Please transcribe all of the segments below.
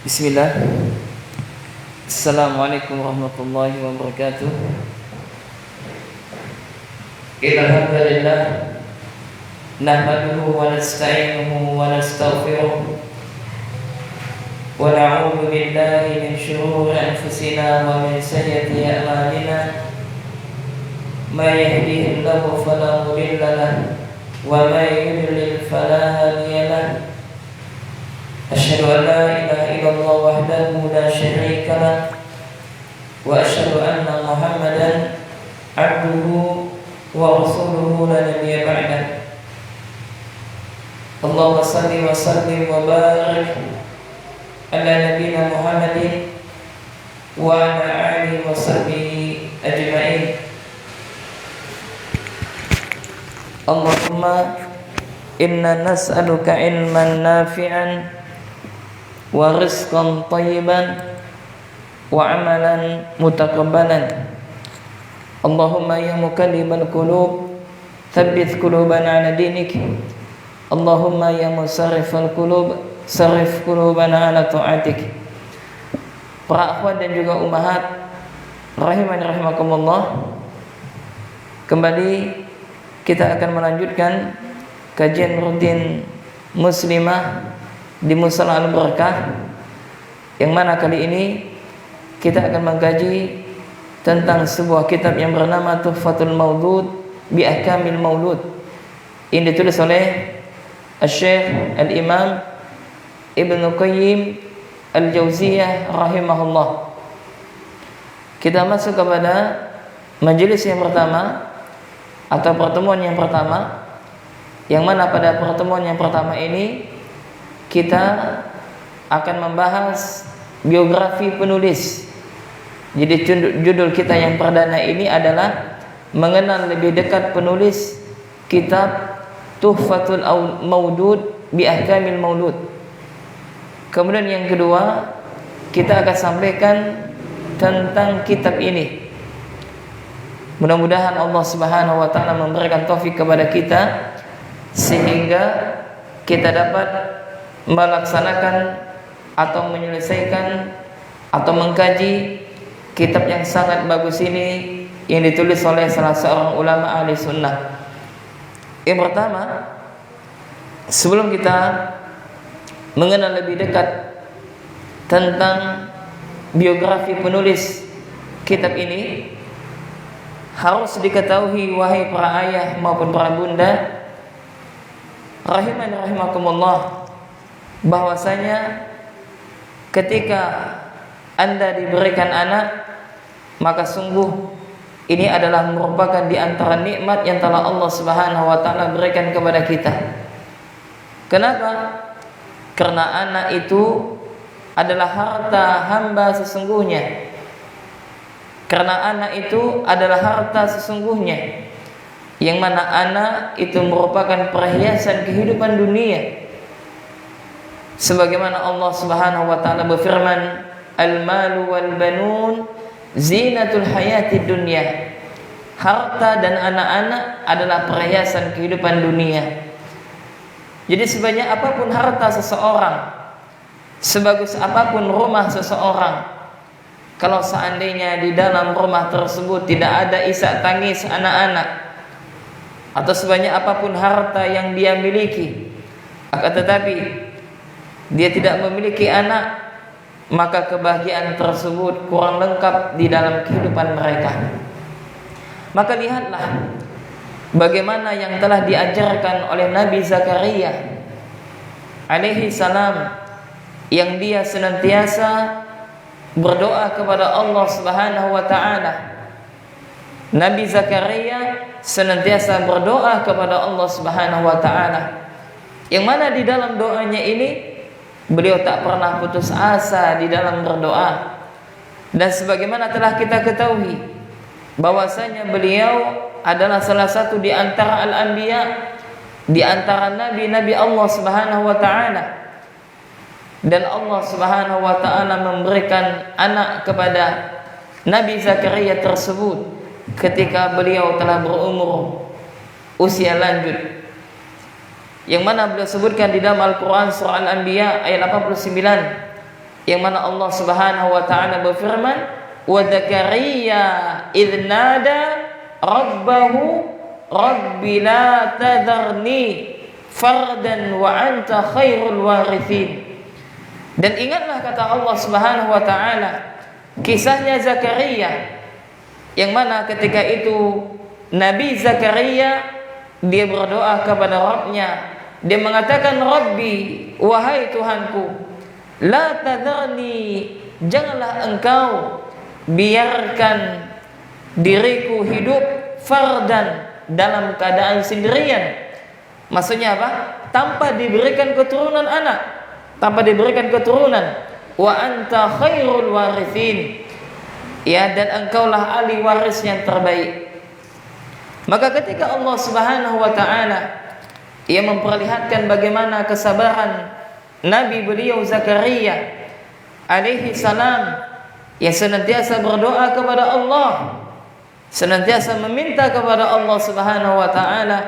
Bismillah. Assalamualaikum warahmatullahi wabarakatuh. Alhamdulillah nahmaduhu wa nasta'inuhu wa nastaghfiruh wa na'udzu billahi min shururi anfusina wa min sayyiati a'malina. May yahdihillahu fala mudilla lahu wa may yudlil fala hadiya lahu. أشهد أن لا إله إلا الله وحده لا شريك له وأشهد أن محمدا عبده ورسوله لا نبي بعده. اللهم صل وسلم وبارك على نبينا محمد وعلى آله وصحبه أجمعين. اللهم إنا نسألك علما نافعا wa rizqan thayyiban wa amalan mutaqabbalan. Allahumma ya mukallimal qulub tsabbit qulubana ala dinik. Allahumma ya musarrifal qulub sarrif qulubana ala ta'atik. Para akhwat dan juga ummahat rahimani rahimakumullah, kembali kita akan melanjutkan kajian rutin muslimah di Musala Al-Barakah, yang mana kali ini kita akan mengkaji tentang sebuah kitab yang bernama Tuhfatul Maulud bi Ahkamil Maulud, yang ditulis oleh Syekh Al-Imam Ibnu Qayyim Al-Jauziyah rahimahullah. Kita masuk kepada majelis yang pertama atau pertemuan yang pertama, yang mana pada pertemuan yang pertama ini kita akan membahas biografi penulis. Jadi judul kita yang perdana ini adalah mengenal lebih dekat penulis kitab Tuhfatul Maulud bi Ahkamil Maulud. Kemudian yang kedua, kita akan sampaikan tentang kitab ini. Mudah-mudahan Allah Subhanahu wa taala memberikan taufik kepada kita sehingga kita dapat melaksanakan atau menyelesaikan atau mengkaji kitab yang sangat bagus ini, yang ditulis oleh salah seorang ulama ahli sunnah. Yang pertama, sebelum kita mengenal lebih dekat tentang biografi penulis kitab ini, harus diketahui wahai para ayah maupun para bunda rahimani rahimakumullah, bahwasanya ketika Anda diberikan anak, maka sungguh ini adalah merupakan di antara nikmat yang telah Allah Subhanahu wa taala berikan kepada kita. Kenapa? Karena anak itu adalah harta hamba sesungguhnya. Karena anak itu adalah harta sesungguhnya, yang mana anak itu merupakan perhiasan kehidupan dunia. Sebagaimana Allah Subhanahu wa taala berfirman, "Al-malu wal banun zinatul hayatid dunya." Harta dan anak-anak adalah perhiasan kehidupan dunia. Jadi sebanyak apapun harta seseorang, sebagus apapun rumah seseorang, kalau seandainya di dalam rumah tersebut tidak ada isak tangis anak-anak, atau sebanyak apapun harta yang dia miliki, akan tetapi dia tidak memiliki anak, maka kebahagiaan tersebut kurang lengkap di dalam kehidupan mereka. Maka lihatlah bagaimana yang telah diajarkan oleh Nabi Zakaria alaihi salam, yang dia senantiasa berdoa kepada Allah Subhanahu wa taala. Nabi Zakaria senantiasa berdoa kepada Allah Subhanahu wa taala, yang mana di dalam doanya ini beliau tak pernah putus asa di dalam berdoa. Dan sebagaimana telah kita ketahui bahwasanya beliau adalah salah satu di antara al-anbiya, di antara nabi-nabi Allah Subhanahu wa taala. Dan Allah Subhanahu wa taala memberikan anak kepada Nabi Zakaria tersebut ketika beliau telah berumur usia lanjut. yang mana beliau sebutkan di dalam Al-Quran surah Al-Anbiya ayat 89, yang mana Allah Subhanahu wa taala berfirman, "Wa Dzakaria idz nada rabbahu rabbi la tadharni fardan wa anta khairul warithin." Dan ingatlah kata Allah Subhanahu wa taala kisahnya Zakaria, yang mana ketika itu Nabi Zakaria dia berdoa kepada Rabb-Nya, dia mengatakan, "Rabbi, wahai Tuhanku, la tadharni, janganlah engkau biarkan diriku hidup fardan, dalam keadaan sendirian." Maksudnya apa? Tanpa diberikan keturunan anak, tanpa diberikan keturunan. Wa anta khairul warithin, ya, dan engkaulah ahli waris yang terbaik. Maka ketika Allah Subhanahu wa taala ia memperlihatkan bagaimana kesabaran Nabi beliau Zakaria alaihi salam, yang senantiasa berdoa kepada Allah, senantiasa meminta kepada Allah Subhanahu wa taala,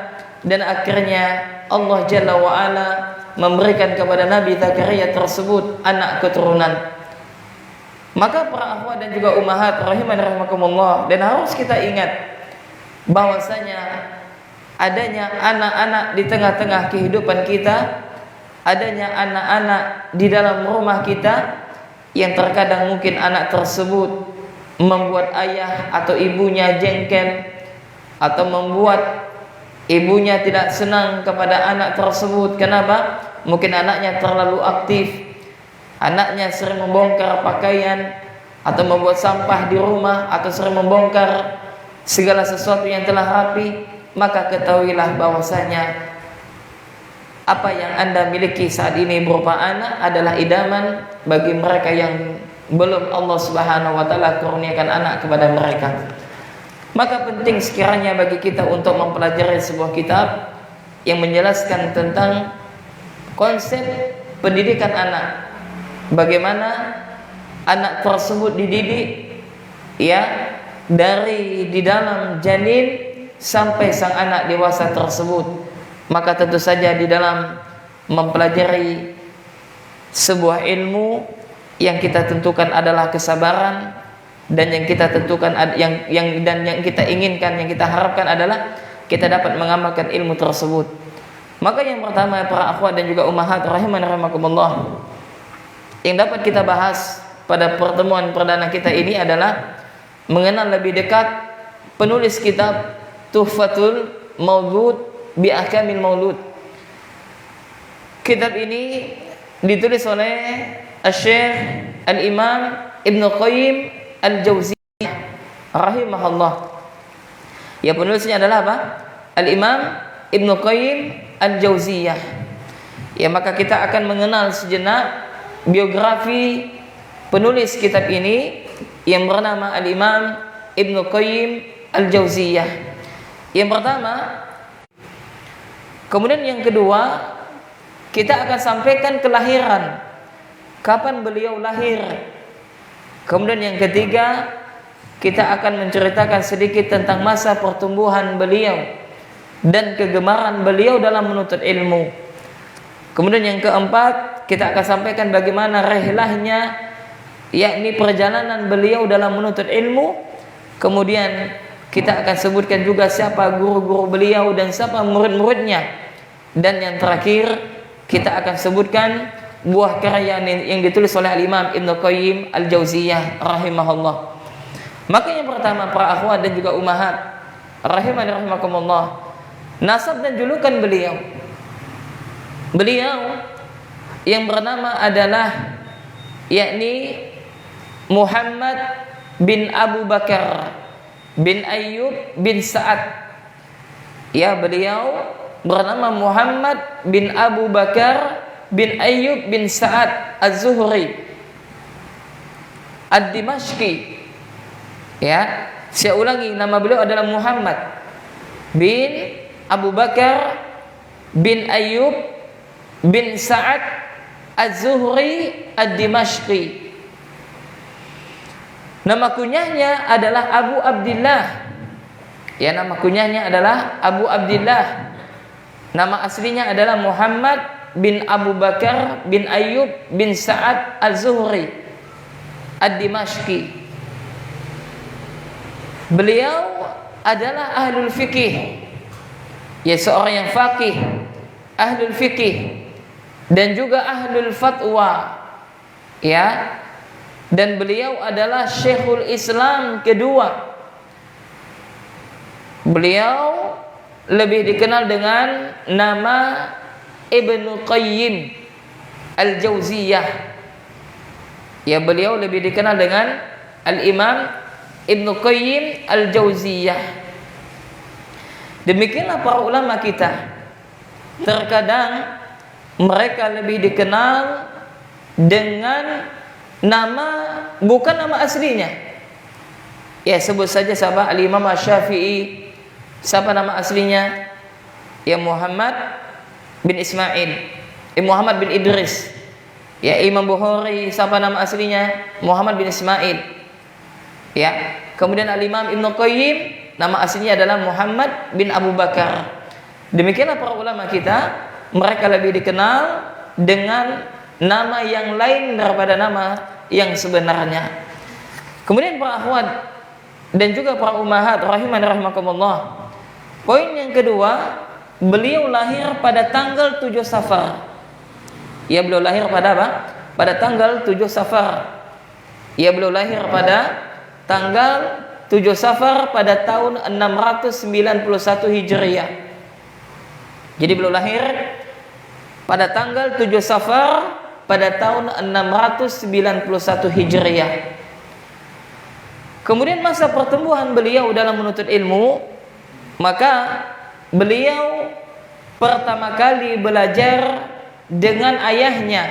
dan akhirnya Allah Jalla wa ala memberikan kepada Nabi Zakaria tersebut anak keturunan. Maka para akhwat dan juga ummahat rahiman rahimakumullah, dan harus kita ingat bahwasanya adanya anak-anak di tengah-tengah kehidupan kita, adanya anak-anak di dalam rumah kita, yang terkadang mungkin anak tersebut membuat ayah atau ibunya jengkel, atau membuat ibunya tidak senang kepada anak tersebut. Kenapa? Mungkin anaknya terlalu aktif, anaknya sering membongkar pakaian, atau membuat sampah di rumah, atau sering membongkar segala sesuatu yang telah rapi. Maka ketahuilah bahwasanya apa yang Anda miliki saat ini berupa anak adalah idaman bagi mereka yang belum Allah Subhanahu wa taala kurniakan anak kepada mereka. Maka penting sekiranya bagi kita untuk mempelajari sebuah kitab yang menjelaskan tentang konsep pendidikan anak, bagaimana anak tersebut dididik, ya, dari di dalam janin sampai sang anak dewasa tersebut. Maka tentu saja di dalam mempelajari sebuah ilmu, yang kita tentukan adalah kesabaran, dan yang kita tentukan yang kita inginkan, yang kita harapkan adalah kita dapat mengamalkan ilmu tersebut. Maka yang pertama para akhwat dan juga ummahat rahiman rahimakumullah, yang dapat kita bahas pada pertemuan perdana kita ini adalah mengenal lebih dekat penulis kitab Tuhfatul Maulud bi Ahkamil Maulud. Kitab ini ditulis oleh Asy-Syaikh Al-Imam Ibnu Qayyim Al-Jauziyah rahimahullah. Ya, penulisnya adalah apa? Al-Imam Ibnu Qayyim Al-Jauziyah. Ya, maka kita akan mengenal sejenak biografi penulis kitab ini yang bernama Al-Imam Ibnu Qayyim Al-Jauziyah. Yang pertama, kemudian yang kedua, kita akan sampaikan kelahiran, kapan beliau lahir. Kemudian yang ketiga, kita akan menceritakan sedikit tentang masa pertumbuhan beliau dan kegemaran beliau dalam menuntut ilmu. Kemudian yang keempat, kita akan sampaikan bagaimana rihlahnya, yakni perjalanan beliau dalam menuntut ilmu. Kemudian kita akan sebutkan juga siapa guru-guru beliau dan siapa murid-muridnya. Dan yang terakhir, kita akan sebutkan buah karya yang ditulis oleh Al-Imam Ibnu Qayyim Al-Jauziyah rahimahullah. Maka yang pertama para akhwat dan juga ummahat rahimani rahimakumullah, nasab dan julukan beliau. Beliau yang bernama adalah yakni Muhammad bin Abu Bakar bin Ayyub bin Sa'ad. Ya, beliau bernama Muhammad bin Abu Bakar bin Ayyub bin Sa'ad Az-Zuhri Ad-Dimashqi. Ya, saya ulangi, nama beliau adalah Muhammad bin Abu Bakar bin Ayyub bin Sa'ad Az-Zuhri Ad-Dimashqi. Nama kunyahnya adalah Abu Abdillah. Ya, nama kunyahnya adalah Abu Abdillah. Nama aslinya adalah Muhammad bin Abu Bakar bin Ayyub bin Sa'ad Az-Zuhri Ad-Dimashqi. Beliau adalah ahlul fikih, ya seorang yang faqih, ahlul fikih dan juga ahlul fatwa, ya. Dan beliau adalah Syekhul Islam kedua. Beliau lebih dikenal dengan nama Ibnu Qayyim Al-Jauziyah. Ya, beliau lebih dikenal dengan Al-Imam Ibnu Qayyim Al-Jauziyah. Demikianlah para ulama kita. Terkadang mereka lebih dikenal dengan nama bukan nama aslinya. Ya, sebut saja siapa? Al-Imam Asy-Syafi'i. Siapa nama aslinya? Ya, Muhammad bin Ismail. Muhammad bin Idris. Ya, Imam Bukhari, siapa nama aslinya? Muhammad bin Ismail. Ya. Kemudian Al-Imam Ibnu Qayyim, nama aslinya adalah Muhammad bin Abu Bakar. Demikianlah para ulama kita, mereka lebih dikenal dengan nama yang lain daripada nama yang sebenarnya. Kemudian para akhwat dan juga para ummahat rahimani rahimakumullah. Poin yang kedua, beliau lahir pada tanggal 7 Safar. Ya, beliau lahir pada apa? Pada tanggal 7 Safar. Ya, beliau lahir pada tanggal 7 Safar pada tahun 691 Hijriah. Jadi beliau lahir pada tanggal 7 Safar pada tahun 691 Hijriah. Kemudian masa pertumbuhan beliau dalam menuntut ilmu, maka beliau pertama kali belajar dengan ayahnya,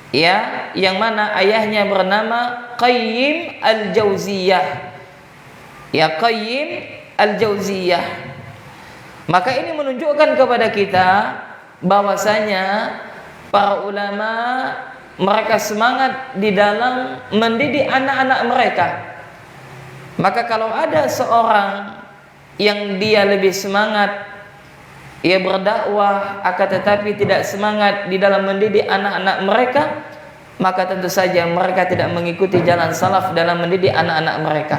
ya, yang mana ayahnya bernama Qayyim Al-Jauziyah. Ya, Qayyim Al-Jauziyah. Maka ini menunjukkan kepada kita bahwasanya para ulama mereka semangat di dalam mendidik anak-anak mereka. Maka kalau ada seorang yang dia lebih semangat, ia berdakwah akan tetapi tidak semangat di dalam mendidik anak-anak mereka, maka tentu saja mereka tidak mengikuti jalan salaf dalam mendidik anak-anak mereka.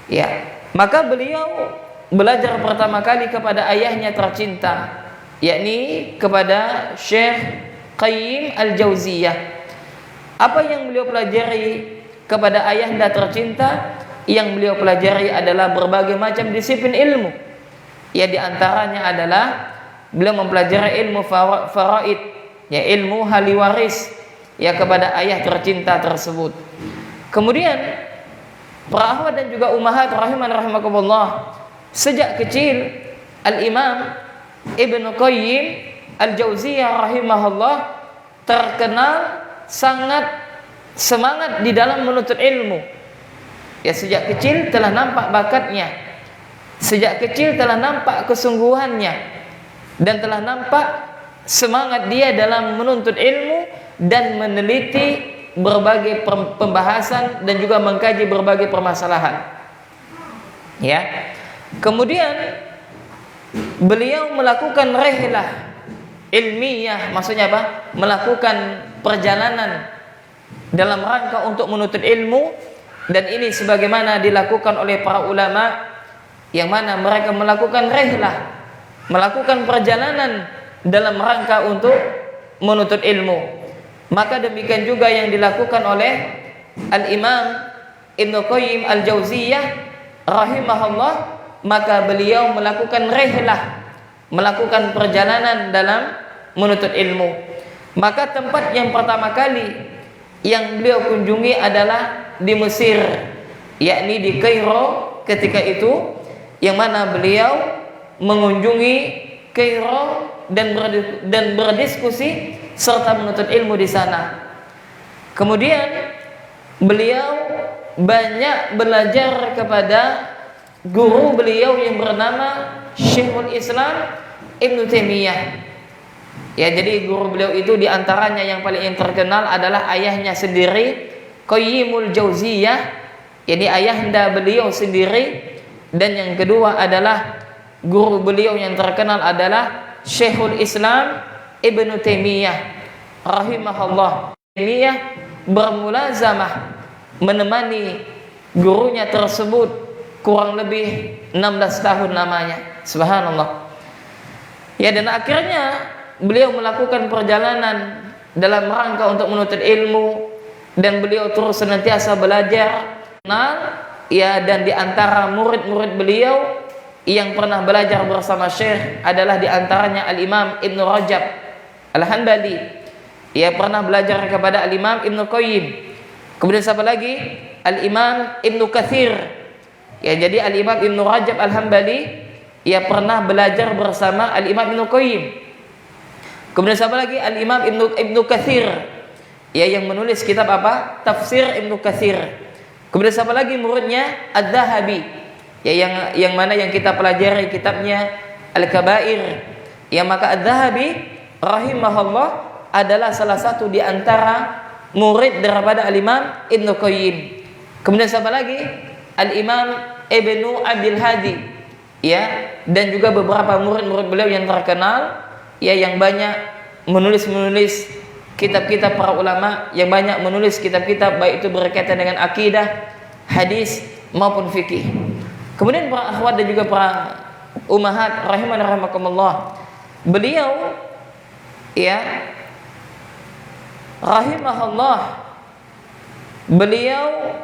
Ya, maka beliau belajar pertama kali kepada ayahnya tercinta, yakni kepada Syekh Qayyim Al-Jauziyah. Apa yang beliau pelajari kepada ayahnya tercinta? Yang beliau pelajari adalah berbagai macam disiplin ilmu. Ya, di antaranya adalah beliau mempelajari ilmu faraid, ya, ilmu ahli waris, ya, kepada ayah tercinta tersebut. Kemudian para akhwat dan juga ummahat rahiman rahimakumullah, sejak kecil Al-Imam Ibnu Qayyim Al-Jauziyah rahimahullah terkenal sangat semangat di dalam menuntut ilmu. Ya, sejak kecil telah nampak bakatnya, sejak kecil telah nampak kesungguhannya, dan telah nampak semangat dia dalam menuntut ilmu dan meneliti berbagai pembahasan dan juga mengkaji berbagai permasalahan. Ya, kemudian beliau melakukan rihlah ilmiah, maksudnya apa? Melakukan perjalanan dalam rangka untuk menuntut ilmu. Dan ini sebagaimana dilakukan oleh para ulama, yang mana mereka melakukan rihlah, melakukan perjalanan dalam rangka untuk menuntut ilmu. Maka demikian juga yang dilakukan oleh Al-Imam Ibnu Qayyim Al-Jauziyah rahimahullah. Maka beliau melakukan rihlah, melakukan perjalanan dalam menuntut ilmu. Maka tempat yang pertama kali yang beliau kunjungi adalah di Mesir, yakni di Kairo ketika itu, yang mana beliau mengunjungi Kairo dan berdiskusi serta menuntut ilmu di sana. Kemudian beliau banyak belajar kepada guru beliau yang bernama Syekhul Islam Ibnu Taimiyah. Ya, jadi guru beliau itu diantaranya yang paling terkenal adalah ayahnya sendiri, Qayyimul Jauziyah, yakni ayahanda beliau sendiri. Dan yang kedua adalah guru beliau yang terkenal adalah Syekhul Islam Ibnu Taimiyah rahimahullah. Taimiyah bermulazamah menemani gurunya tersebut kurang lebih 16 tahun lamanya. Subhanallah. Ya, dan akhirnya beliau melakukan perjalanan dalam rangka untuk menuntut ilmu, dan beliau terus senantiasa belajar. Nah, ya, dan di antara murid-murid beliau yang pernah belajar bersama Syekh adalah di antaranya Al-Imam Ibnu Rajab Al-Hanbali. Ia pernah belajar kepada Al-Imam Ibnu Qayyim. Kemudian siapa lagi? Al-Imam Ibnu Katsir. Ya, jadi Al-Imam Ibnu Rajab Al-Hanbali ia pernah belajar bersama Al-Imam Ibnu Qayyim. Kemudian siapa lagi? Al-Imam Ibnu Katsir. Ya, yang menulis kitab apa? Tafsir Ibnu Katsir. Kemudian siapa lagi muridnya? Adz-Dzahabi. Ya, yang mana yang kita pelajari kitabnya Al-Kabair. Ya, maka Adz-Dzahabi rahimahullah adalah salah satu di antara murid daripada Al-Imam Ibnu Qayyim. Kemudian siapa lagi? Al-Imam Ibnu Abdul Hadi. Ya, dan juga beberapa murid-murid beliau yang terkenal, ya, yang banyak menulis kitab-kitab para ulama, yang banyak menulis kitab-kitab baik itu berkaitan dengan akidah, hadis maupun fikih. Kemudian para akhwat dan juga para ummahat rahimani rahimakumullah, beliau, ya, rahimahullah, beliau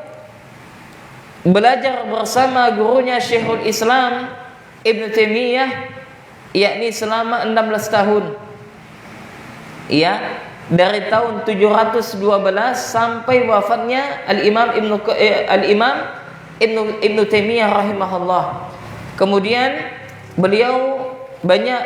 belajar bersama gurunya Syekhul Islam Ibnu Taimiyah, yakni selama 16 tahun. Ya, dari tahun 712 sampai wafatnya Al-Imam Ibnu Taimiyah rahimahullah. Kemudian beliau banyak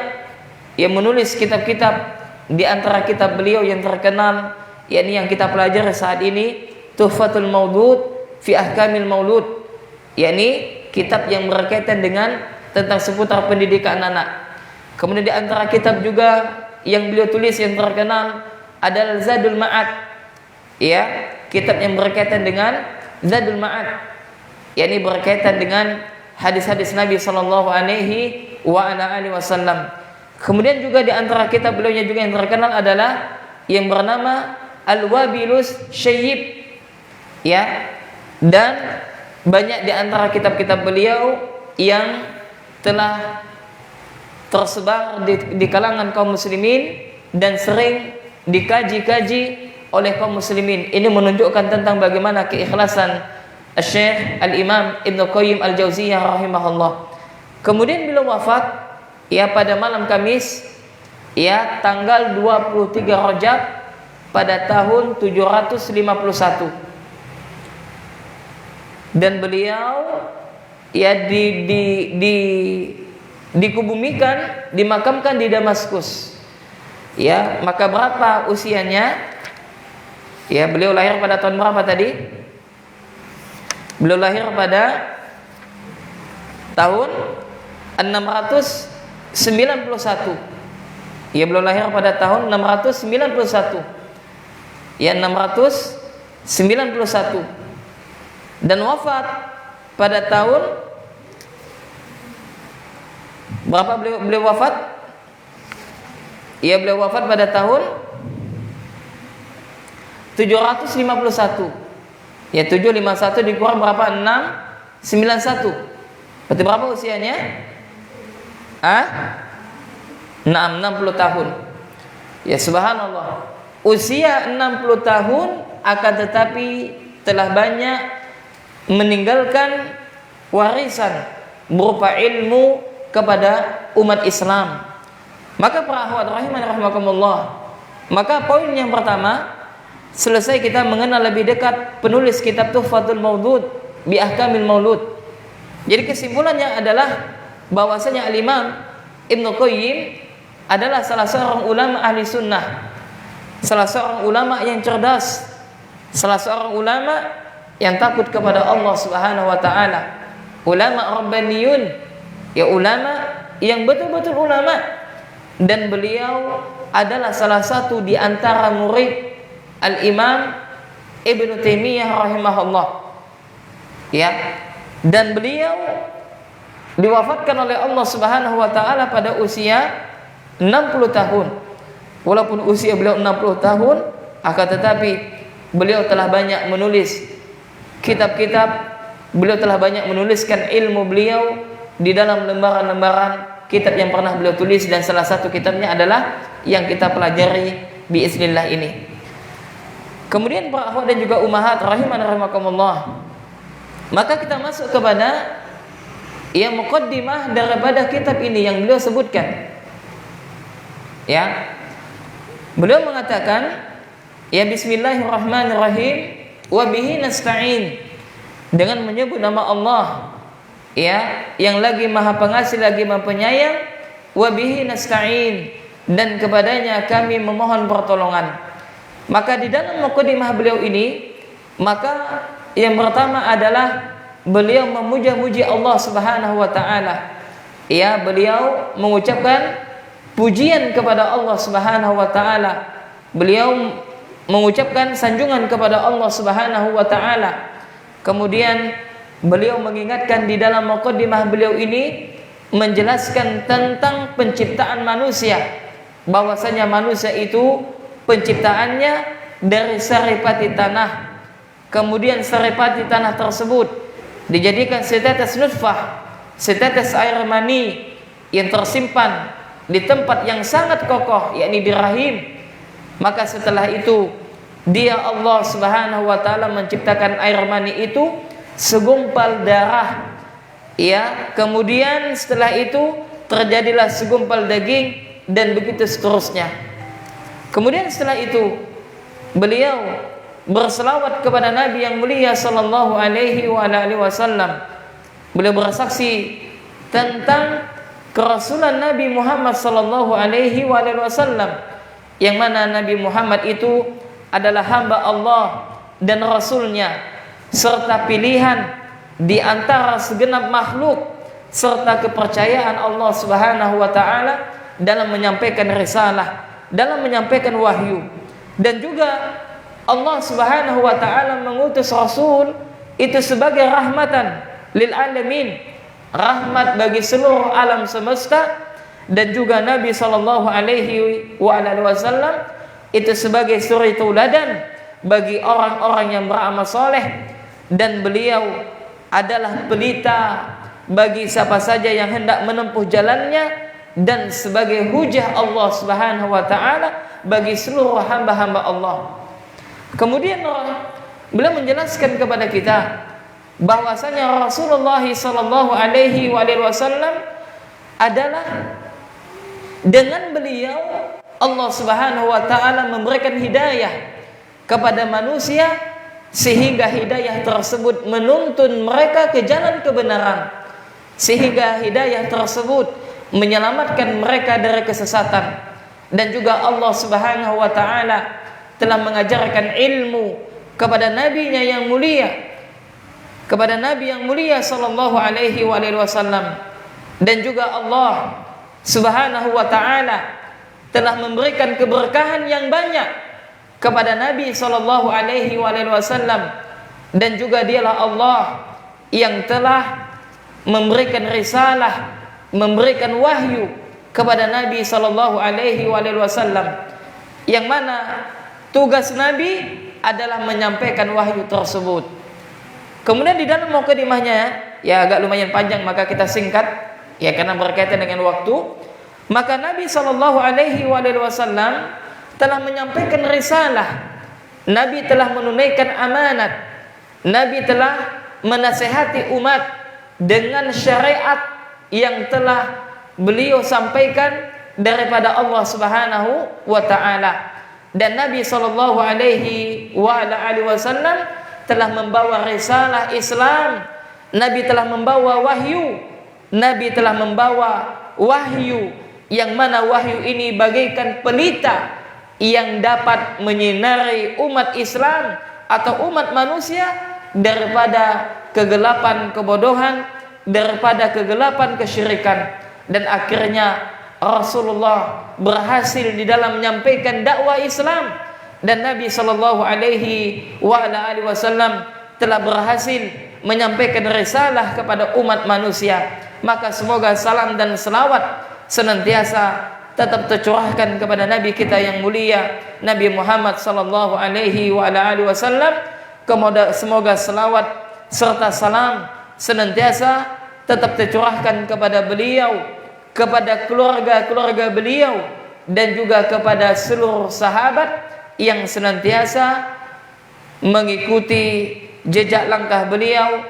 yang menulis kitab-kitab. Di antara kitab beliau yang terkenal, yakni yang kita pelajari saat ini, Tuhfatul Maudud fi Ahkamil Maulud, yakni kitab yang berkaitan dengan tentang seputar pendidikan anak. Kemudian di antara kitab juga yang beliau tulis yang terkenal adalah Zadul Ma'ad. Ya, kitab yang berkaitan dengan Zadul Ma'ad, yakni berkaitan dengan hadis-hadis Nabi sallallahu alaihi wasallam. Kemudian juga di antara kitab beliau juga yang terkenal adalah yang bernama Al-Wabilus Syayyib. Ya, dan banyak di antara kitab-kitab beliau yang telah tersebar di kalangan kaum muslimin dan sering dikaji-kaji oleh kaum muslimin. Ini menunjukkan tentang bagaimana keikhlasan Syekh Al-Imam Ibnu Qayyim Al-Jauziyah rahimahullah. Kemudian beliau wafat, ya, pada malam Kamis, ya, tanggal 23 Rajab pada tahun 751. Dan beliau, ya, dikubumikan, dimakamkan di Damaskus. Ya, maka berapa usianya? Ya, beliau lahir pada tahun berapa tadi? Beliau lahir pada tahun 691. Ya, beliau lahir pada tahun 691. Ya, 691. Dan wafat pada tahun berapa beliau wafat? Ya, beliau wafat pada tahun 751. Ya, 751 dikurang berapa? 691. Berarti berapa usianya? 60 tahun. Ya, subhanallah. Usia 60 tahun akan tetapi telah banyak meninggalkan warisan berupa ilmu kepada umat Islam. Maka para akhwat rahimani rahimakumullah, maka poin yang pertama, selesai kita mengenal lebih dekat penulis kitab Tuhfatul Maudud bi Ahkamil Maulud. Jadi kesimpulannya adalah bahwasanya Al-Imam Ibnu Qayyim adalah salah seorang ulama ahli sunnah, salah seorang ulama yang cerdas, salah seorang ulama yang takut kepada Allah Subhanahu wa taala, ulama rabbaniyun, ya, ulama yang betul-betul ulama. Dan beliau adalah salah satu di antara murid Al-Imam Ibnu Taimiyah rahimahullah. Ya, dan beliau diwafatkan oleh Allah Subhanahu wa taala pada usia 60 tahun. walaupun usia beliau 60 tahun, akan tetapi beliau telah banyak menulis kitab-kitab, beliau telah banyak menuliskan ilmu beliau di dalam lembaran-lembaran kitab yang pernah beliau tulis, dan salah satu kitabnya adalah yang kita pelajari biiznillah ini. Kemudian para akhwat dan juga ummahat rahiman rahimakumullah, maka kita masuk kepada yang muqaddimah daripada kitab ini yang beliau sebutkan. Ya, beliau mengatakan, ya bismillahirrahmanirrahim wa bihi nasta'in, dengan menyebut nama Allah, ya, yang lagi Maha Pengasih lagi Maha Penyayang, wa bihi nasta'in, dan kepadanya kami memohon pertolongan. Maka di dalam muqaddimah beliau ini, maka yang pertama adalah beliau memuja-muji Allah Subhanahu wa taala. Ya, beliau mengucapkan pujian kepada Allah Subhanahu wa taala. Beliau mengucapkan sanjungan kepada Allah Subhanahu wa taala. Kemudian beliau mengingatkan di dalam muqaddimah beliau ini menjelaskan tentang penciptaan manusia, bahwasanya manusia itu penciptaannya dari saripati tanah. Kemudian saripati tanah tersebut dijadikan setetes nutfah, setetes air mani yang tersimpan di tempat yang sangat kokoh, yakni di rahim. Maka setelah itu dia Allah Subhanahu wa taala menciptakan air mani itu segumpal darah. Ya, kemudian setelah itu terjadilah segumpal daging, dan begitu seterusnya. Kemudian setelah itu beliau berselawat kepada Nabi yang mulia sallallahu alaihi wasallam. Beliau bersaksi tentang kerasulan Nabi Muhammad sallallahu alaihi wasallam, yang mana Nabi Muhammad itu adalah hamba Allah dan Rasulnya, serta pilihan di antara segenap makhluk, serta kepercayaan Allah Subhanahu wa taala dalam menyampaikan risalah, dalam menyampaikan wahyu. Dan juga Allah Subhanahu wa taala mengutus Rasul itu sebagai rahmatan lil alamin, rahmat bagi seluruh alam semesta. Dan juga Nabi sallallahu alaihi wasallam itu sebagai suri tauladan bagi orang-orang yang beramal soleh, dan beliau adalah pelita bagi siapa saja yang hendak menempuh jalannya, dan sebagai hujah Allah Subhanahu wa taala bagi seluruh hamba-hamba Allah. Kemudian beliau menjelaskan kepada kita bahwasanya Rasulullah sallallahu alaihi wasallam adalah, dengan beliau Allah Subhanahu wa taala memberikan hidayah kepada manusia, sehingga hidayah tersebut menuntun mereka ke jalan kebenaran, sehingga hidayah tersebut menyelamatkan mereka dari kesesatan. Dan juga Allah Subhanahu wa taala telah mengajarkan ilmu kepada nabinya yang mulia, kepada Nabi yang mulia sallallahu alaihi wasallam. Dan juga Allah Subhanahu wa taala telah memberikan keberkahan yang banyak kepada Nabi sallallahu alaihi wasallam. Dan juga dialah Allah yang telah memberikan risalah, memberikan wahyu kepada Nabi sallallahu alaihi wasallam, yang mana tugas Nabi adalah menyampaikan wahyu tersebut. Kemudian di dalam mukadimahnya, ya agak lumayan panjang, maka kita singkat ya karena berkaitan dengan waktu. Maka Nabi sallallahu alaihi wasallam telah menyampaikan risalah, Nabi telah menunaikan amanat, Nabi telah menasihati umat dengan syariat yang telah beliau sampaikan daripada Allah Subhanahu wa taala. Dan Nabi sallallahu alaihi wasallam telah membawa risalah Islam, Nabi telah membawa wahyu, Nabi telah membawa wahyu, yang mana wahyu ini bagaikan pelita yang dapat menyinari umat Islam atau umat manusia daripada kegelapan kebodohan, daripada kegelapan kesyirikan. Dan akhirnya Rasulullah berhasil di dalam menyampaikan dakwah Islam, dan Nabi sallallahu alaihi wasallam telah berhasil menyampaikan risalah kepada umat manusia. Maka semoga salam dan selawat senantiasa tetap tercurahkan kepada Nabi kita yang mulia Nabi Muhammad sallallahu alaihi wa ala alihi wasallam. Semoga selawat serta salam senantiasa tetap tercurahkan kepada beliau, kepada keluarga-keluarga beliau, dan juga kepada seluruh sahabat yang senantiasa mengikuti jejak langkah beliau,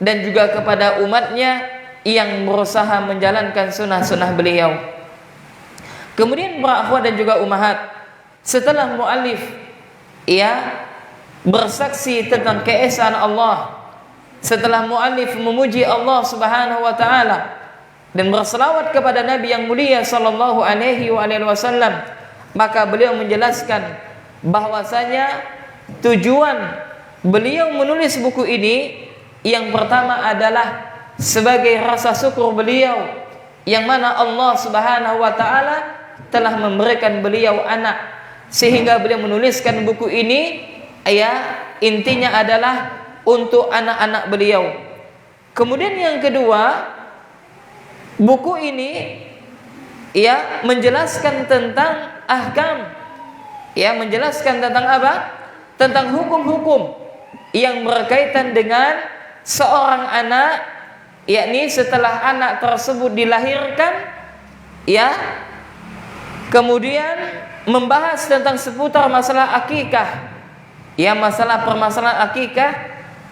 dan juga kepada umatnya yang berusaha menjalankan sunnah-sunnah beliau. Kemudian para akhwat dan juga ummahat, setelah muallif bersaksi tentang keesaan Allah, setelah muallif memuji Allah Subhanahu wa taala dan berselawat kepada Nabi yang mulia sallallahu alaihi wasallam, maka beliau menjelaskan bahwasanya tujuan beliau menulis buku ini yang pertama adalah sebagai rasa syukur beliau yang mana Allah Subhanahu wa taala telah memberikan beliau anak, sehingga beliau menuliskan buku ini intinya adalah untuk anak-anak beliau. Kemudian yang kedua, buku ini menjelaskan tentang ahkam, menjelaskan tentang apa? Tentang hukum-hukum yang berkaitan dengan seorang anak, yakni setelah anak tersebut dilahirkan, kemudian membahas tentang seputar masalah akikah, masalah permasalahan akikah,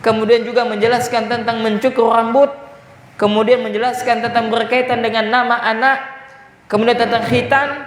kemudian juga menjelaskan tentang mencukur rambut, kemudian menjelaskan tentang berkaitan dengan nama anak, kemudian tentang khitan,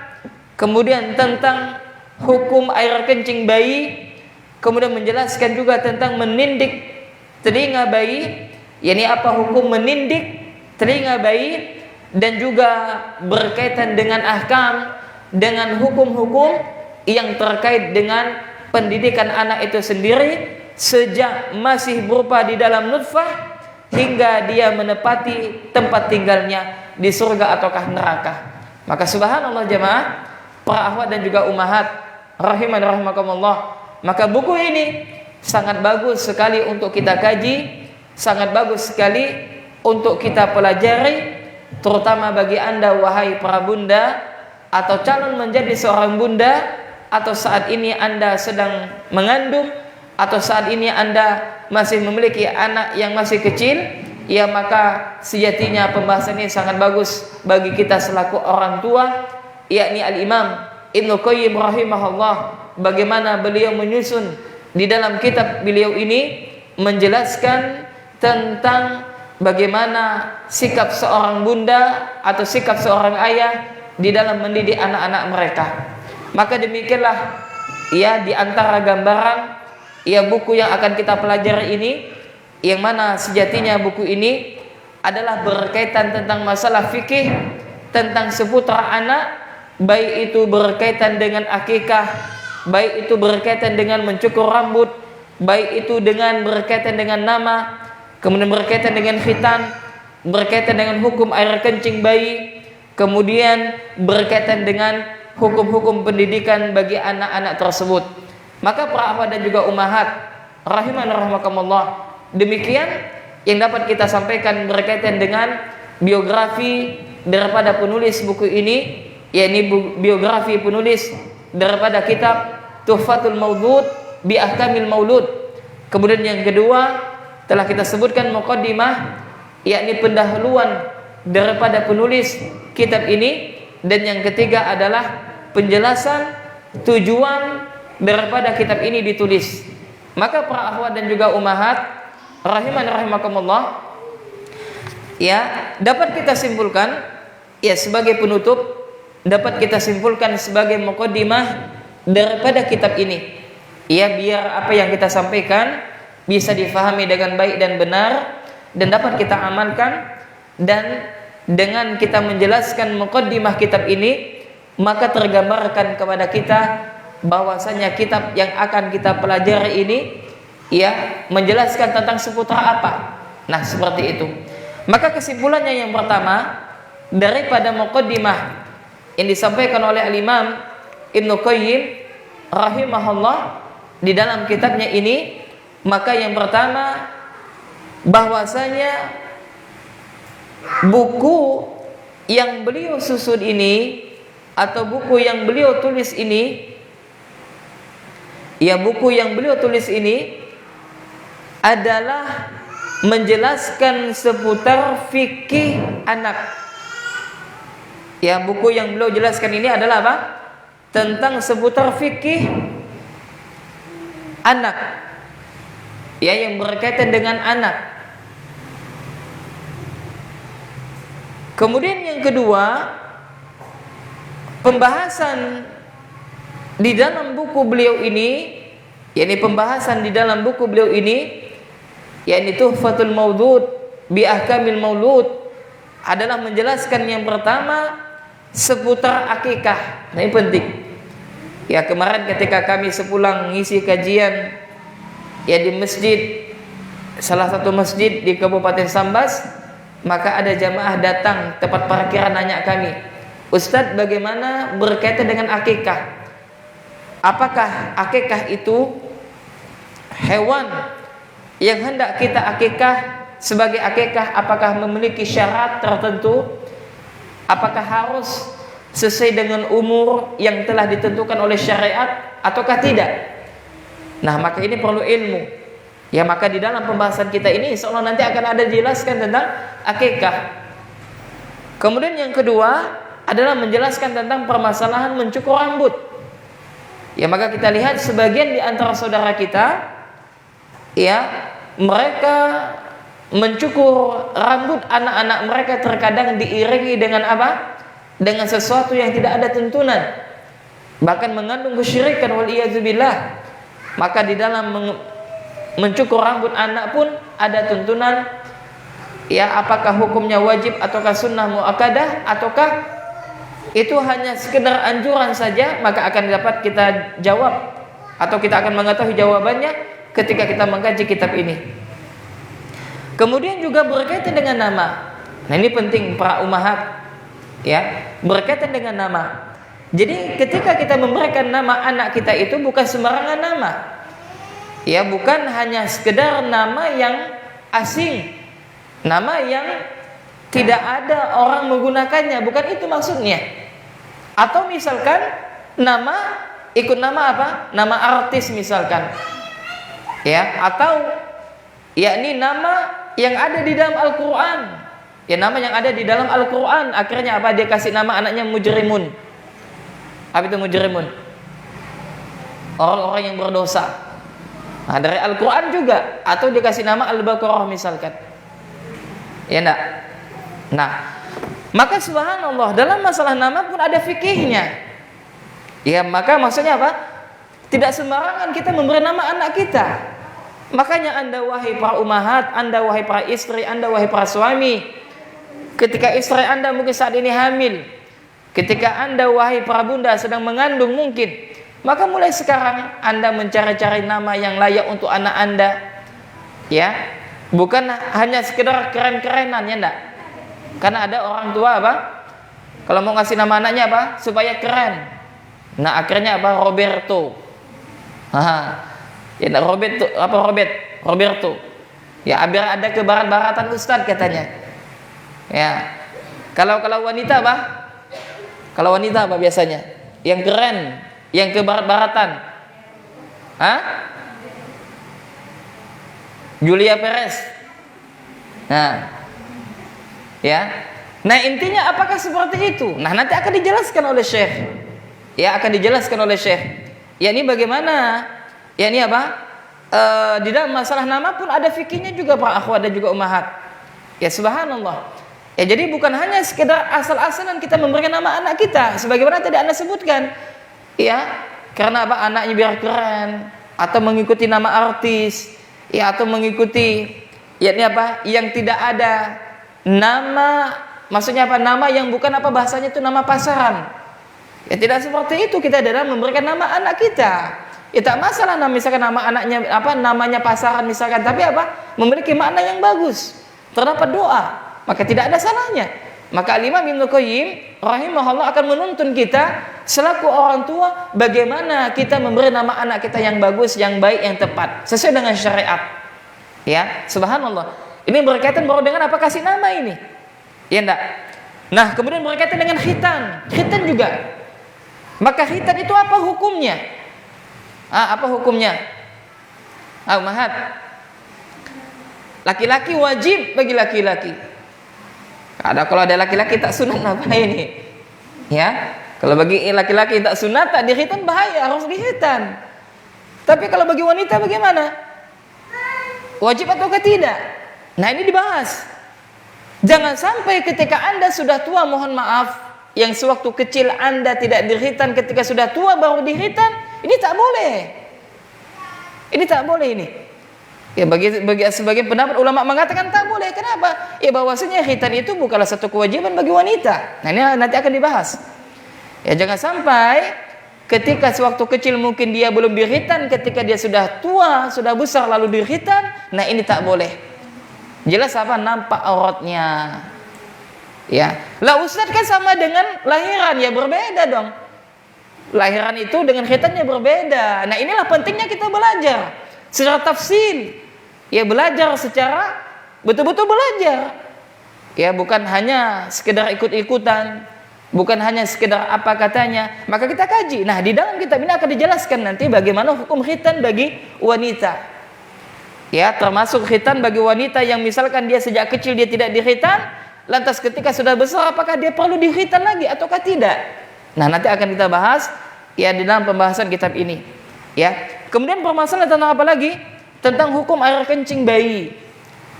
kemudian tentang hukum air kencing bayi, kemudian menjelaskan juga tentang menindik telinga bayi, yakni apa hukum menindik telinga bayi, dan juga berkaitan dengan ahkam, dengan hukum-hukum yang terkait dengan pendidikan anak itu sendiri sejak masih berupa di dalam nutfah hingga dia menepati tempat tinggalnya di surga ataukah neraka. Maka subhanallah jemaah, para akhwat dan juga ummahat rahiman rahimakumullah, maka buku ini sangat bagus sekali untuk kita kaji, sangat bagus sekali untuk kita pelajari, terutama bagi Anda wahai para bunda atau calon menjadi seorang bunda, atau saat ini Anda sedang mengandung, atau saat ini Anda masih memiliki anak yang masih kecil, maka sejatinya pembahasan ini sangat bagus bagi kita selaku orang tua, yakni Al-Imam Ibnu Qayyim rahimahullah, bagaimana beliau menyusun di dalam kitab beliau ini menjelaskan tentang bagaimana sikap seorang bunda atau sikap seorang ayah di dalam mendidik anak-anak mereka. Maka demikianlah di antara gambaran buku yang akan kita pelajari ini, yang mana sejatinya buku ini adalah berkaitan tentang masalah fikih, tentang seputar anak, baik itu berkaitan dengan akikah, baik itu berkaitan dengan mencukur rambut, baik itu dengan berkaitan dengan nama, kemudian berkaitan dengan khitan, berkaitan dengan hukum air kencing bayi, kemudian berkaitan dengan hukum-hukum pendidikan bagi anak-anak tersebut. Maka para akhwat dan juga ummahat rahiman rahimakumullah, demikian yang dapat kita sampaikan berkaitan dengan biografi daripada penulis buku ini, yakni biografi penulis daripada kitab Tuhfatul Maudud bi Ahkamil Maulud. Kemudian yang kedua telah kita sebutkan muqaddimah, yakni pendahuluan daripada penulis kitab ini, dan yang ketiga adalah penjelasan tujuan daripada kitab ini ditulis. Maka para akhwat dan juga ummahat rahiman rahimakumullah, dapat kita simpulkan sebagai penutup, dapat kita simpulkan sebagai muqaddimah daripada kitab ini, biar apa yang kita sampaikan bisa difahami dengan baik dan benar dan dapat kita amalkan. Dan dengan kita menjelaskan muqaddimah kitab ini, maka tergambarkan kepada kita bahwasanya kitab yang akan kita pelajari ini menjelaskan tentang seputar apa. Nah, seperti itu. Maka kesimpulannya yang pertama daripada muqaddimah yang disampaikan oleh Al-Imam Ibnu Qayyim rahimahullah di dalam kitabnya ini, maka yang pertama bahwasanya buku yang beliau susun ini atau buku yang beliau tulis ini, buku yang beliau tulis ini adalah menjelaskan seputar fikih anak. Buku yang beliau jelaskan ini adalah apa? Tentang seputar fikih anak. Yang berkaitan dengan anak. Kemudian yang kedua, pembahasan di dalam buku beliau ini, pembahasan di dalam buku beliau ini, Tuhfatul Maudud bi Ahkamil Maulud, adalah menjelaskan yang pertama seputar akikah. Nah, ini penting. Kemarin ketika kami sepulang ngisi kajian di masjid, salah satu masjid di Kabupaten Sambas, maka ada jamaah datang tempat parkiran nanya kami, Ustadz, bagaimana berkaitan dengan akikah? Apakah akikah itu hewan yang hendak kita akikah sebagai akikah, apakah memiliki syarat tertentu? Apakah harus sesuai dengan umur yang telah ditentukan oleh syariat ataukah tidak? Nah, maka ini perlu ilmu. Maka di dalam pembahasan kita ini insyaallah nanti akan ada dijelaskan tentang akikah. Kemudian yang kedua adalah menjelaskan tentang permasalahan mencukur rambut. Maka kita lihat sebagian di antara saudara kita, mereka mencukur rambut anak-anak mereka terkadang diiringi dengan apa? Dengan sesuatu yang tidak ada tuntunan, bahkan mengandung kesyirikan, wal iyadzubillah. Maka di dalam mencukur rambut anak pun ada tuntunan, apakah hukumnya wajib ataukah sunnah muakkadah, ataukah itu hanya sekedar anjuran saja? Maka akan dapat kita jawab, atau kita akan mengetahui jawabannya ketika kita mengkaji kitab ini. Kemudian juga berkaitan dengan nama. Nah, ini penting para ummahat, berkaitan dengan nama. Jadi ketika kita memberikan nama anak kita itu bukan sembarangan nama. Bukan hanya sekedar nama yang asing, nama yang tidak ada orang menggunakannya, bukan itu maksudnya. Atau misalkan nama ikut nama apa? Nama artis misalkan. Atau yakni nama yang ada di dalam Al-Qur'an. Nama yang ada di dalam Al-Qur'an, akhirnya apa? Dia kasih nama anaknya mujrimun. Apa itu mujrimun? Orang-orang yang berdosa. Nah, dari Al-Qur'an juga, atau dikasih nama Al-Baqarah misalkan. Enggak? Nah, maka subhanallah, dalam masalah nama pun ada fikihnya. Maka maksudnya apa? Tidak sembarangan kita memberi nama anak kita. Makanya Anda wahai para ummahat, Anda wahai para istri, Anda wahai para suami, ketika istri Anda mungkin saat ini hamil, ketika Anda wahai para bunda sedang mengandung mungkin, maka mulai sekarang Anda mencari-cari nama yang layak untuk anak Anda. Bukan hanya sekedar keren-kerenan, enggak. Karena ada orang tua apa? Kalau mau ngasih nama anaknya apa? Supaya keren. Nah, akhirnya apa? Roberto. Roberto. Biar ada ke barat-baratan Ustadz katanya. Kalau wanita apa? Kalau wanita apa biasanya? Yang keren, yang ke barat-baratan. Julia Perez. Nah, intinya apakah seperti itu? Nah, nanti akan dijelaskan oleh Syekh. Akan dijelaskan oleh Syekh. Ini bagaimana? Ini apa? Di dalam masalah nama pun ada fikihnya juga para akhwat dan juga ummahat. Subhanallah. Jadi bukan hanya sekedar asal-asalan kita memberikan nama anak kita, sebagaimana tadi Anda sebutkan. Karena apa? Anaknya biar keren, atau mengikuti nama artis, atau mengikuti yang tidak ada nama, maksudnya apa? Nama yang bukan apa bahasanya itu nama pasaran. Tidak seperti itu kita dalam memberikan nama anak kita. Tak masalah misalkan nama anaknya namanya pasaran misalkan, tapi apa? Memiliki makna yang bagus. Terdapat doa, maka tidak ada salahnya. Maka Imam Ibnu Qayyim rahimahullah akan menuntun kita selaku orang tua bagaimana kita memberi nama anak kita yang bagus, yang baik, yang tepat sesuai dengan syariat. Subhanallah. Ini berkaitan baru dengan apa kasih nama ini. Enggak. Nah, kemudian berkaitan dengan khitan. Khitan juga. Maka khitan itu apa hukumnya? Apa hukumnya? Ummahat. Laki-laki wajib bagi laki-laki. Kalau ada laki-laki tak sunat apa ini? Ya, kalau bagi laki-laki tak sunat, tak dikhitan bahaya, harus dikhitan. Tapi kalau bagi wanita bagaimana? Wajib atau tidak? Nah, ini dibahas. Jangan sampai ketika Anda sudah tua, mohon maaf, yang sewaktu kecil Anda tidak dikhitan, ketika sudah tua baru dikhitan, ini tak boleh. Ini tak boleh ini. Ya, bagi sebagian pendapat ulama mengatakan tak boleh. Kenapa? Ya, bahwasanya khitan itu bukanlah satu kewajiban bagi wanita. Nah, ini nanti akan dibahas. Ya, jangan sampai ketika sewaktu kecil mungkin dia belum dikhitan, ketika dia sudah tua, sudah besar lalu dikhitan. Nah, ini tak boleh. Jelas apa? Nampak auratnya. Ya, lah Ustaz kan sama dengan lahiran, ya berbeda dong. Lahiran itu dengan khitannya berbeda. Nah, inilah pentingnya kita belajar secara tafsil. Ya, belajar secara betul-betul belajar. Ya, bukan hanya sekedar ikut-ikutan, bukan hanya sekedar apa katanya, maka kita kaji. Nah, di dalam kitab ini akan dijelaskan nanti bagaimana hukum khitan bagi wanita. Ya, termasuk khitan bagi wanita yang misalkan dia sejak kecil dia tidak dikhitan, lantas ketika sudah besar apakah dia perlu dikhitan lagi ataukah tidak? Nah, nanti akan kita bahas ya di dalam pembahasan kitab ini. Ya. Kemudian permasalahan tentang apa lagi? Tentang hukum air kencing bayi.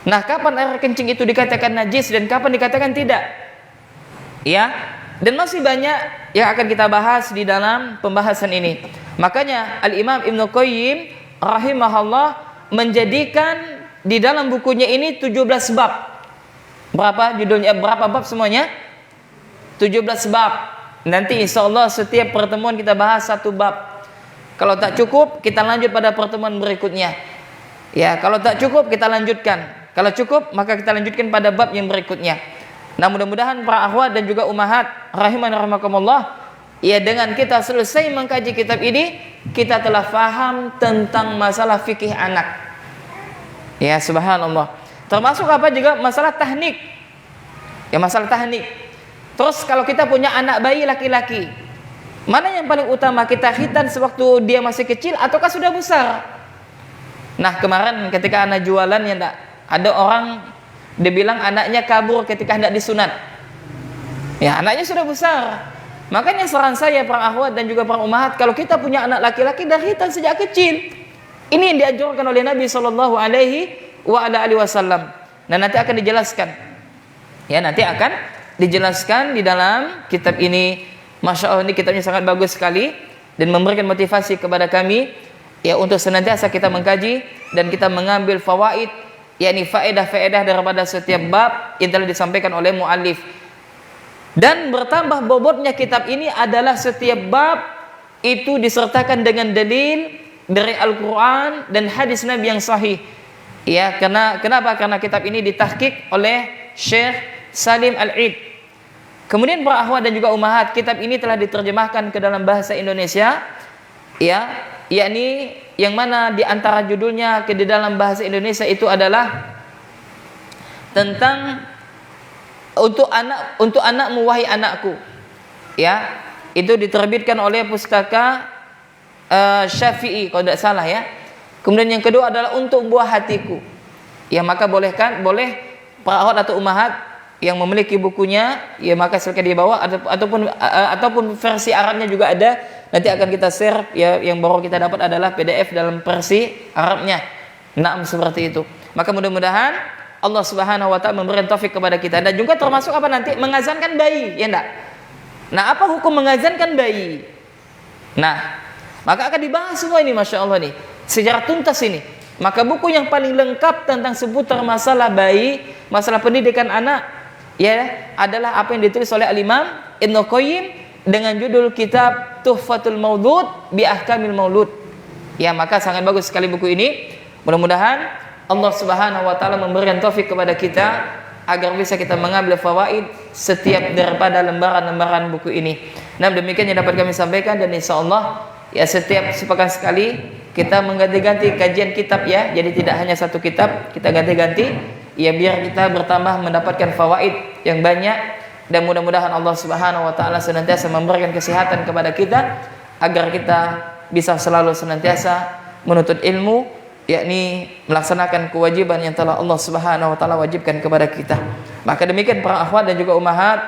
Nah, kapan air kencing itu dikatakan najis dan kapan dikatakan tidak? Ya. Dan masih banyak yang akan kita bahas di dalam pembahasan ini. Makanya Al-Imam Ibnu Qayyim rahimahullah menjadikan di dalam bukunya ini 17 bab. Berapa judulnya? Berapa bab semuanya? 17 bab. Nanti insya Allah setiap pertemuan kita bahas satu bab. Kalau tak cukup, kita lanjut pada pertemuan berikutnya. Ya, kalau tak cukup, kita lanjutkan. Kalau cukup, maka kita lanjutkan pada bab yang berikutnya. Nah, mudah-mudahan para akhwat dan juga ummahat rahimani rahimakumullah, ya dengan kita selesai mengkaji kitab ini, kita telah faham tentang masalah fikih anak. Ya, subhanallah. Termasuk apa juga masalah tahnik. Ya, masalah tahnik. Terus kalau kita punya anak bayi laki-laki, mana yang paling utama, kita khitan sewaktu dia masih kecil ataukah sudah besar? Nah, kemarin ketika anak jualan ya enggak, ada orang dia bilang anaknya kabur ketika hendak disunat. Ya, anaknya sudah besar. Makanya saran saya para akhwat dan juga para ummahat, kalau kita punya anak laki-laki dah khitan sejak kecil. Ini yang dianjurkan oleh Nabi sallallahu alaihi wasallam. Nah, nanti akan dijelaskan. Ya, nanti akan dijelaskan di dalam kitab ini. Masya Allah, ini kitabnya sangat bagus sekali dan memberikan motivasi kepada kami ya untuk senantiasa kita mengkaji dan kita mengambil fawaid, yakni faedah-faedah daripada setiap bab yang telah disampaikan oleh muallif. Dan bertambah bobotnya kitab ini adalah setiap bab itu disertakan dengan dalil dari Al-Qur'an dan hadis Nabi yang sahih. Ya, kenapa? Karena kitab ini ditahqiq oleh Syekh Salim Al-Eid. Kemudian para akhwat dan juga ummahat, kitab ini telah diterjemahkan ke dalam bahasa Indonesia, ya, yakni yang mana di antara judulnya ke di dalam bahasa Indonesia itu adalah tentang untuk anakmu wahai anakku. Ya, itu diterbitkan oleh pustaka Syafi'i kalau tidak salah ya. Kemudian yang kedua adalah untuk buah hatiku. Ya, maka boleh para akhwat atau ummahat yang memiliki bukunya, ya maka silakan dibawa ataupun versi Arabnya juga ada. Nanti akan kita share ya, yang baru kita dapat adalah PDF dalam versi Arabnya. Naam, seperti itu. Maka mudah-mudahan Allah Subhanahu wa taala memberikan taufik kepada kita dan juga termasuk apa nanti mengazankan bayi, ya enggak? Nah, apa hukum mengazankan bayi? Nah, maka akan dibahas semua ini, Masya Allah nih, secara tuntas ini. Maka buku yang paling lengkap tentang seputar masalah bayi, masalah pendidikan anak, ya adalah apa yang ditulis oleh Al-Imam Ibnu Qayyim dengan judul kitab Tuhfatul Maulud bi Ahkamil Maulud. Ya, maka sangat bagus sekali buku ini. Mudah-mudahan Allah Subhanahu wa taala memberikan taufik kepada kita agar bisa kita mengambil fawaid setiap daripada lembaran-lembaran buku ini. Nah, demikian yang dapat kami sampaikan dan insyaallah ya setiap sepekan sekali kita mengganti-ganti kajian kitab ya. Jadi tidak hanya satu kitab, kita ganti-ganti ya biar kita bertambah mendapatkan fawaid yang banyak dan mudah-mudahan Allah Subhanahu wa taala senantiasa memberikan kesehatan kepada kita agar kita bisa selalu senantiasa menuntut ilmu, yakni melaksanakan kewajiban yang telah Allah Subhanahu wa taala wajibkan kepada kita. Maka demikian para akhwat dan juga ummahat,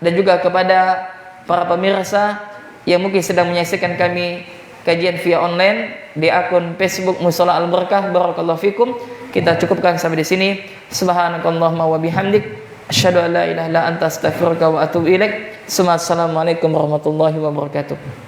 dan juga kepada para pemirsa yang mungkin sedang menyaksikan kami kajian via online di akun Facebook Mushola Al Berkah. Barakallahu fikum. Kita cukupkan sampai di sini. Subhanakallahumma wa bihamdik, asyhadu an la ilaha illa anta, astaghfiruka wa atubu ilaik. Assalamualaikum warahmatullahi wabarakatuh.